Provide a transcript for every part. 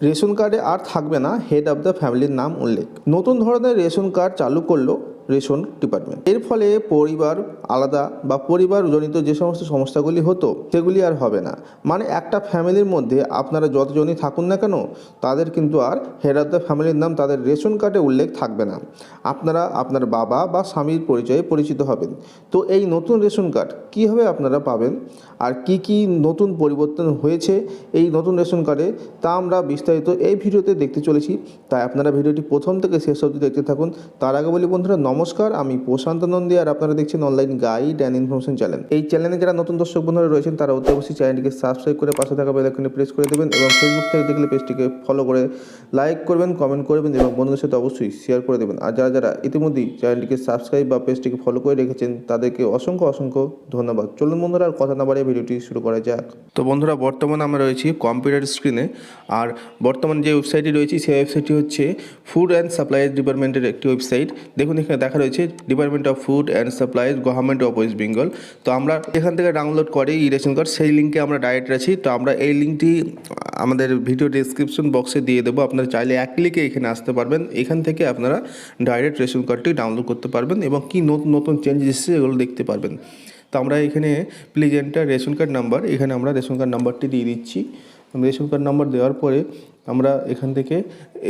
Ration কার্ডে আর থাকবে না হেড অফ দ্য ফ্যামিলির নাম উল্লেখ। নতুন ধরনের রেশন কার্ড চালু করলো রেশন ডিপার্টমেন্ট। এর ফলে পরিবার আলাদা বা পরিবারজনিত যে সমস্ত সমস্যাগুলি হতো সেগুলি আর হবে না। মানে একটা ফ্যামিলির মধ্যে আপনারা যতজনই থাকুন না কেন তাদের কিন্তু আর হেড অফ দ্য ফ্যামিলির নাম তাদের রেশন কার্ডে উল্লেখ থাকবে না। আপনারা আপনার বাবা বা স্বামীর পরিচয়ে পরিচিত হবেন। তো এই নতুন রেশন কার্ড কীভাবে আপনারা পাবেন আর কি কি নতুন পরিবর্তন হয়েছে এই নতুন রেশন কার্ডে তা আমরা বিস্তারিত এই ভিডিওতে দেখতে চলেছি। তাই আপনারা ভিডিওটি প্রথম থেকে শেষ অবধি দেখতে থাকুন। তার আগে বলি বন্ধুরা নমস্কার, আমি প্রশান্ত নন্দী আর আপনারা দেখছেন online guide and information channel. এই চ্যানেলে যারা নতুন দর্শক বন্ধুরা রয়েছেন তারা অতি অবশ্যই চ্যানেলটিকে সাবস্ক্রাইব করে পাশে থাকা বেল আইকনে প্রেস করে দেবেন এবং ফেসবুক থেকে দেখলে পেজটিকে ফলো করে লাইক করবেন, কমেন্ট করবেন এবং বন্ধুদের সাথে অবশ্যই শেয়ার করে দেবেন। আর যারা যারা ইতিমধ্যেই চ্যানেলটিকে সাবস্ক্রাইব বা পেজটিকে ফলো করে রেখেছেন তাদেরকে অসংখ্য ধন্যবাদ। চলুন বন্ধুরা আর কথা না বাড়িয়ে ভিডিওটি শুরু করা যাক। তো বন্ধুরা বর্তমানে আমরা রয়েছি কম্পিউটার স্ক্রিনে। আর বর্তমান যে ওয়েবসাইটটি রয়েছে সেই ওয়েবসাইটটি হচ্ছে ফুড অ্যান্ড সাপ্লাইজ ডিপার্টমেন্টের একটি ওয়েবসাইট। দেখুন এখানে দেখা রয়েছে department of food and supplies, government of West Bengal. তো আমরা এখান থেকে ডাউনলোড করে ই রেশন কার্ড সেই লিঙ্কে আমরা ডাইরেক্ট আছি। তো আমরা এই লিঙ্কটি আমাদের ভিডিও ডেসক্রিপশন বক্সে দিয়ে দেবো। আপনারা চাইলে এক ক্লিকে এখানে আসতে পারবেন। এখান থেকে আপনারা ডাইরেক্ট রেশন কার্ডটি ডাউনলোড করতে পারবেন এবং কি নতুন নতুন চেঞ্জেস এসেছে এগুলো দেখতে পারবেন। তো আমরা এখানে please enter ration card number, এখানে আমরা রেশন কার্ড নাম্বারটি দিয়ে দিচ্ছি। রেশন কার্ড নাম্বার দেওয়ার পরে আমরা এখান থেকে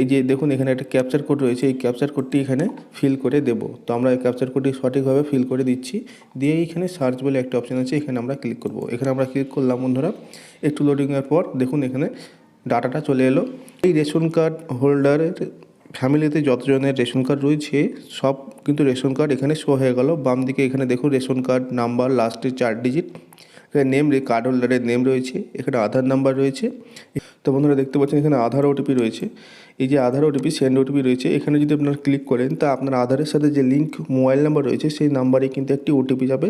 এই যে দেখুন এখানে একটা ক্যাপচার কোড রয়েছে, এই ক্যাপচার কোডটি এখানে ফিল করে দেব। তো আমরা এই ক্যাপচার কোডটি সঠিকভাবে ফিল করে দিচ্ছি। দিয়ে এখানে সার্চ বলে একটা অপশান আছে, এখানে আমরা ক্লিক করব। এখানে আমরা ক্লিক করলাম বন্ধুরা। একটু লোডিংয়ের পর দেখুন এখানে ডাটাটা চলে এলো। এই রেশন কার্ড হোল্ডারের ফ্যামিলিতে যতজনের রেশন কার্ড রয়েছে সব কিন্তু রেশন কার্ড এখানে শো হয়ে গেল। বাম দিকে এখানে দেখুন রেশন কার্ড নাম্বার লাস্টের 4 ডিজিট, এখানে নেম কার্ড হোল্ডারের নেম রয়েছে, এখানে আধার নাম্বার রয়েছে। তো বন্ধুরা দেখতে পাচ্ছেন এখানে আধার ওটিপি রয়েছে। এই যে আধার ওটিপি সেন্ড ওটিপি রয়েছে, এখানে যদি আপনারা ক্লিক করেন তা আপনার আধারের সাথে যে লিঙ্ক মোবাইল নাম্বার রয়েছে সেই নাম্বারে কিন্তু একটি ওটিপি যাবে।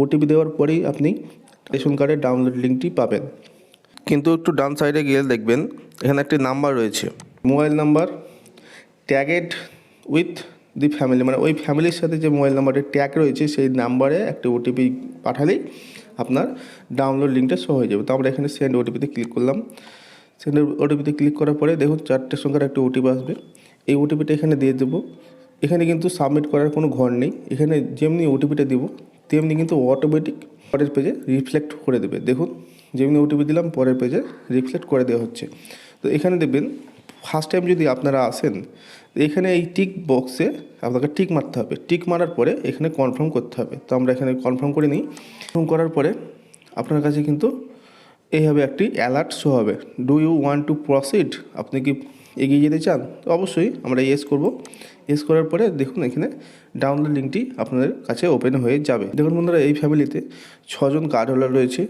ওটিপি দেওয়ার পরেই আপনি রেশন কার্ডের ডাউনলোড লিঙ্কটি পাবেন। কিন্তু একটু ডান সাইডে গিয়ে দেখবেন এখানে একটি নাম্বার রয়েছে, mobile number ট্যাগেড with the family, মানে ওই ফ্যামিলির সাথে যে মোবাইল নাম্বারের ট্যাগ রয়েছে সেই নাম্বারে একটা ওটিপি পাঠালেই আপনার ডাউনলোড লিঙ্কটা শো হয়ে যাবে। তো আমরা এখানে সেন্ড ওটিপিতে ক্লিক করলাম। সেন্ড ওটিপিতে ক্লিক করার পরে দেখুন 4টে সংখ্যার একটা ওটিপি আসবে। এই ওটিপিটা এখানে দিয়ে দেবো। এখানে কিন্তু সাবমিট করার কোনো ঘর নেই, এখানে যেমনি ওটিপিটা দিব তেমনি কিন্তু অটোমেটিক পরের পেজে রিফ্লেক্ট করে দেবে। দেখুন যেমনি ওটিপি দিলাম পরের পেজে রিফ্লেক্ট করে দেওয়া হচ্ছে। তো এখানে দেখবেন ফার্স্ট টাইম যদি আপনারা আসেন এখানে এই টিক বক্সে আপনাকে টিক মারতে হবে। টিক মারার পরে এখানে কনফার্ম করতে হবে। তো আমরা এখানে কনফার্ম করে নিই। কনফার্ম করার পরে আপনার কাছে কিন্তু এইভাবে একটি অ্যালার্ট শো হবে, do you want to proceed, আপনি কি এগিয়ে যেতে চান? তো অবশ্যই আমরা ইয়েস করব। ইয়েস করার পরে দেখুন এখানে ডাউনলোড লিঙ্কটি আপনাদের কাছে ওপেন হয়ে যাবে। দেখুন বন্ধুরা এই ফ্যামিলিতে 6 জন কার্ড হোল্ডার রয়েছে।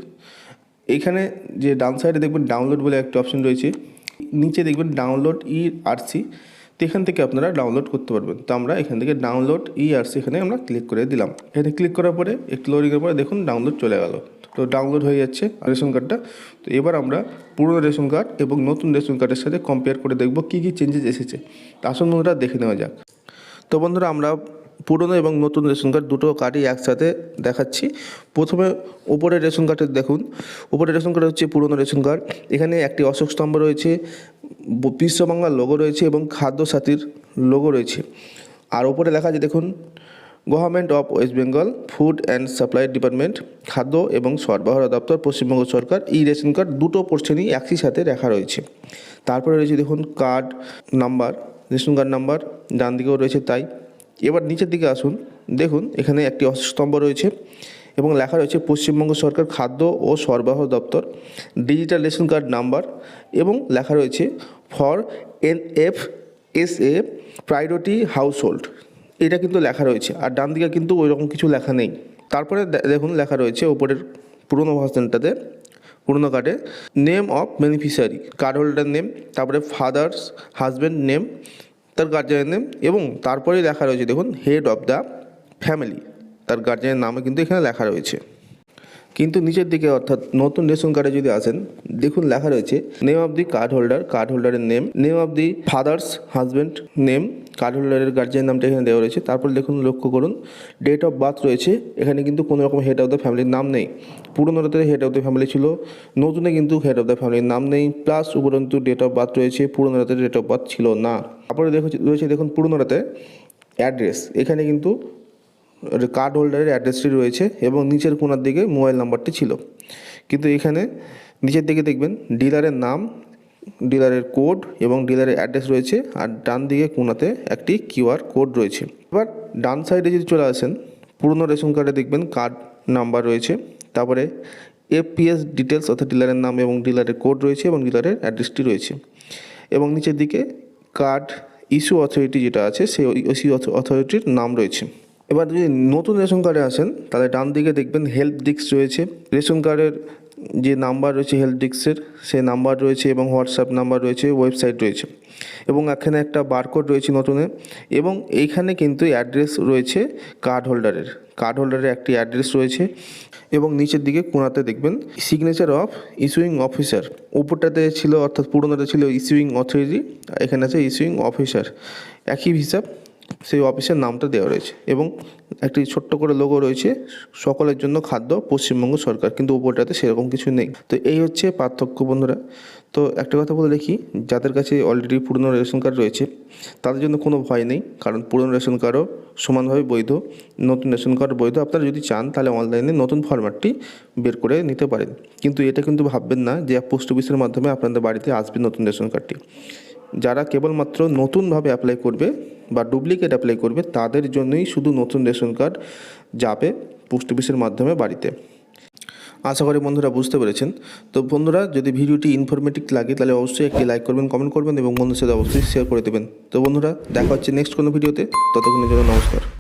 এইখানে যে ডান সাইডে দেখবেন ডাউনলোড বলে একটা অপশন রয়েছে, নিচে দেখবেন ডাউনলোড ইআরসি, তো এখান থেকে আপনারা ডাউনলোড করতে পারবেন। তো আমরা এখান থেকে ডাউনলোড ইআরসি এখানে আমরা ক্লিক করে দিলাম। এখানে ক্লিক করার পরে একটু লোডিংয়ের পরে দেখুন ডাউনলোড চলে গেল। তো ডাউনলোড হয়ে যাচ্ছে রেশন কার্ডটা। তো এবার আমরা পুরনো রেশন কার্ড এবং নতুন রেশন কার্ডের সাথে কম্পেয়ার করে দেখব কী কী চেঞ্জেস এসেছে। তা আসুন বন্ধুরা দেখে নেওয়া যাক। তো বন্ধুরা আমরা পুরনো এবং নতুন রেশন কার্ড দুটো কার্ডই একসাথে দেখাচ্ছি। প্রথমে ওপরের রেশন কার্ডে দেখুন, ওপরের রেশন কার্ড হচ্ছে পুরনো রেশন কার্ড। এখানে একটি অশোক স্তম্ভ রয়েছে, বিশ্ববাংলার লোগো রয়েছে এবং খাদ্য সাথীর লোগো রয়েছে। আর ওপরে লেখা আছে দেখুন government of West Bengal food and supply department, খাদ্য এবং সরবরাহ দপ্তর, পশ্চিমবঙ্গ সরকার। এই রেশন কার্ড দুটো পোর্শনই একই সাথে লেখা রয়েছে। তারপরে রয়েছে দেখুন card number, ration card number ডান দিকেও রয়েছে তাই। এবার নিচের দিকে আসুন, দেখুন এখানে একটি স্তম্ভ রয়েছে এবং লেখা রয়েছে পশ্চিমবঙ্গ সরকার খাদ্য ও সরবরাহ দপ্তর, ডিজিটাল রেশন কার্ড নাম্বার এবং লেখা রয়েছে for NFSA priority house hold, এটা কিন্তু লেখা রয়েছে। আর ডান দিকে কিন্তু ওই রকম কিছু লেখা নেই। তারপরে দেখুন লেখা রয়েছে ওপরের পুরোনো ভার্সনটাতে, পুরোনো কার্ডে name of beneficiary, card holder name, তারপরে ফাদার্স হাজব্যান্ড নেম, তার গার্জিয়ানের নেম এবং তারপরেই লেখা রয়েছে দেখুন হেড অফ দ্য ফ্যামিলি, তার গার্জিয়ানের নামও কিন্তু এখানে লেখা রয়েছে। কিন্তু নিচের দিকে অর্থাৎ নতুন রেশন কার্ডে যদি আসেন, দেখুন লেখা রয়েছে name of the card holder, card হোল্ডারের name of the father's husband name, card হোল্ডারের গার্জিয়ান নামটা এখানে দেওয়া রয়েছে। তারপর দেখুন, লক্ষ্য করুন ডেট অফ বার্থ রয়েছে। এখানে কিন্তু কোনো রকম হেড অফ দ্য ফ্যামিলির নাম নেই। পুরোনোটাতে হেড অফ দ্য ফ্যামিলি ছিল, নতুনে কিন্তু হেড অফ দ্য ফ্যামিলির নাম নেই, প্লাস উপরন্তু ডেট অফ বার্থ রয়েছে, পুরোনোটাতে ডেট অফ বার্থ ছিল না। তারপরে রয়েছে দেখুন পুরোনোটাতে অ্যাড্রেস, এখানে কিন্তু কার্ড হোল্ডারের অ্যাড্রেসটি রয়েছে এবং নিচের কোণার দিকে মোবাইল নাম্বারটি ছিল। কিন্তু এখানে নিচের দিকে দেখবেন ডিলারের নাম, ডিলারের কোড এবং ডিলারের অ্যাড্রেস রয়েছে, আর ডান দিকে কোণাতে একটি কিউআর কোড রয়েছে। এবার ডান সাইডে যদি চলে আসেন, পুরনো রেশন কার্ডে দেখবেন কার্ড নাম্বার রয়েছে, তারপরে এফপিএস ডিটেলস অর্থাৎ ডিলারের নাম এবং ডিলারের কোড রয়েছে এবং ডিলারের অ্যাড্রেসটি রয়েছে, এবং নিচের দিকে কার্ড ইস্যু অথরিটি যেটা আছে সেই ইস্যু অথরিটির নাম রয়েছে। এবার যদি নতুন রেশন কার্ডে আসেন, তাহলে ডান দিকে দেখবেন হেল্প ডেস্ক রয়েছে, রেশন কার্ডের যে নাম্বার রয়েছে হেল্প ডেস্কের সেই নাম্বার রয়েছে এবং হোয়াটসঅ্যাপ নাম্বার রয়েছে, ওয়েবসাইট রয়েছে, এবং এখানে একটা বারকোড রয়েছে নতুনে, এবং এইখানে কিন্তু অ্যাড্রেস রয়েছে কার্ড হোল্ডারের একটি অ্যাড্রেস রয়েছে, এবং নিচের দিকে কোণাতে দেখবেন সিগনেচার অফ ইস্যুইং অফিসার। উপরটাতে ছিল অর্থাৎ পুরোনোটা ছিল ইস্যুইং অথরিটি, এখানে আছে ইস্যুইং অফিসার, একই হিসাব সেই অফিসের নামটা দেওয়া রয়েছে, এবং একটি ছোট্ট করে লোগো রয়েছে সকলের জন্য খাদ্য পশ্চিমবঙ্গ সরকার, কিন্তু উপরটাতে সেরকম কিছু নেই। তো এই হচ্ছে পার্থক্য বন্ধুরা। তো একটা কথা বলে দেখি, যাদের কাছে অলরেডি পুরনো রেশন কার্ড রয়েছে তাদের জন্য কোনো ভয় নেই, কারণ পুরনো রেশন কার্ডও সমানভাবে বৈধ, নতুন রেশন কার্ড বৈধ। আপনারা যদি চান তাহলে অনলাইনে নতুন ফরম্যাটটি বের করে নিতে পারেন, কিন্তু এটা কিন্তু ভাববেন না যে পোস্ট অফিসের মাধ্যমে আপনাদের বাড়িতে আসবে নতুন রেশন কার্ডটি। যারা কেবলমাত্র নতুনভাবে অ্যাপ্লাই করবে বা ডুপ্লিকেট অ্যাপ্লাই করবে তাদের জন্যই শুধু নতুন রেশন কার্ড যাবে পোস্ট অফিসের মাধ্যমে বাড়িতে। আশা করি বন্ধুরা বুঝতে পেরেছেন। তো বন্ধুরা, যদি ভিডিওটি ইনফরমেটিভ লাগে তাহলে অবশ্যই একটি লাইক করবেন, কমেন্ট করবেন এবং বন্ধুদের সাথে অবশ্যই শেয়ার করে দেবেন। তো বন্ধুরা, দেখা হচ্ছে নেক্সট কোনো ভিডিওতে, ততক্ষণের জন্য নমস্কার।